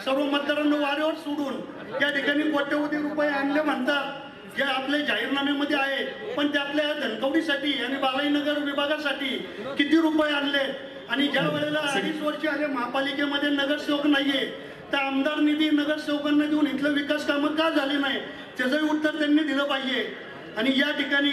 सर्व मतदारांना वारेवर सोडून त्या ठिकाणी कोट्यवधी रुपये आणले म्हणतात, जे आपल्या जाहीरनाम्यामध्ये आहे, पण ते आपल्या धनकवडीसाठी आणि बालाईनगर विभागासाठी किती रुपये आणले? आणि ज्या वेळेला 2.5 वर्ष आले महापालिकेमध्ये नगरसेवक नाहीये, तर आमदार निधी नगरसेवकांना देऊन इथलं विकास कामं का झाली नाही त्याचंही उत्तर त्यांनी दिलं पाहिजे। आणि या ठिकाणी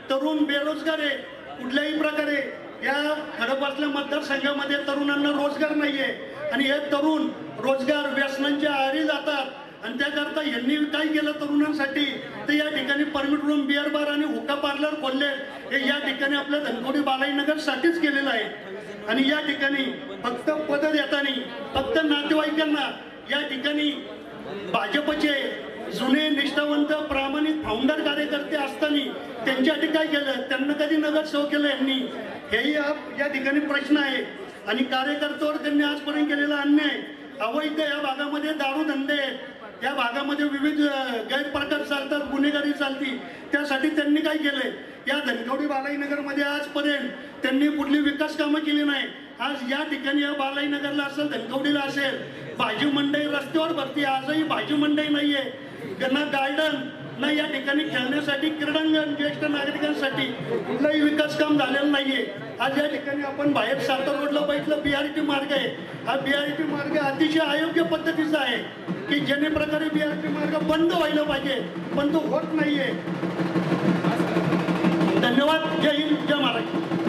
तरुण बेरोजगार आहे, कुठल्याही प्रकारे या खडकवासला मतदारसंघामध्ये तरुणांना रोजगार नाहीये आणि हे तरुण रोजगार व्यसनांच्या आहारी जातात। आणि त्याकरता यांनी काय केलं तरुणांसाठी, तर या ठिकाणी परमिट रूम, बिअर बार आणि हुक्का पार्लर खोलले, हे या ठिकाणी आपल्या धनकवडी बालाईनगर साठीच केलेलं आहे। आणि या ठिकाणी फक्त पद देताना फक्त नातेवाईकांना या ठिकाणी भाजपचे जुने निष्ठावंत प्रामाणिक फाउंडर कार्यकर्ते असताना त्यांच्यासाठी काय केलं, त्यांना कधी नगरसेवक केलं यांनी, हेही या ठिकाणी प्रश्न आहे। आणि कार्यकर्त्यावर त्यांनी आजपर्यंत केलेला अन्याय, अवैध या भागामध्ये दारू धंदे, या भागामध्ये विविध गैरप्रकार चालतात, गुन्हेगारी चालती, त्यासाठी त्यांनी काय केलंय, या धनकवडी बालाईनगरमध्ये आजपर्यंत त्यांनी कुठली विकास कामं केली नाही। आज या ठिकाणी या बालाईनगरला असेल, धनकवडीला असेल, भाजी मंडई रस्त्यावर भरती, आजही भाजी मंडई नाहीये, त्यांना गार्डन ना या ठिकाणी खेळण्यासाठी क्रीडांगण ज्येष्ठ नागरिकांसाठी कुठलाही विकास काम झालेलं नाहीये। आज या ठिकाणी आपण बाहेर सातारा रोडला बघितलं BRT मार्ग आहे, हा BRT मार्ग अतिशय अयोग्य पद्धतीचा आहे की ज्याने प्रकारे BRT मार्ग बंद व्हायला पाहिजे, पण तो होत नाहीये। धन्यवाद। जय हिंद, जय महाराष्ट्र।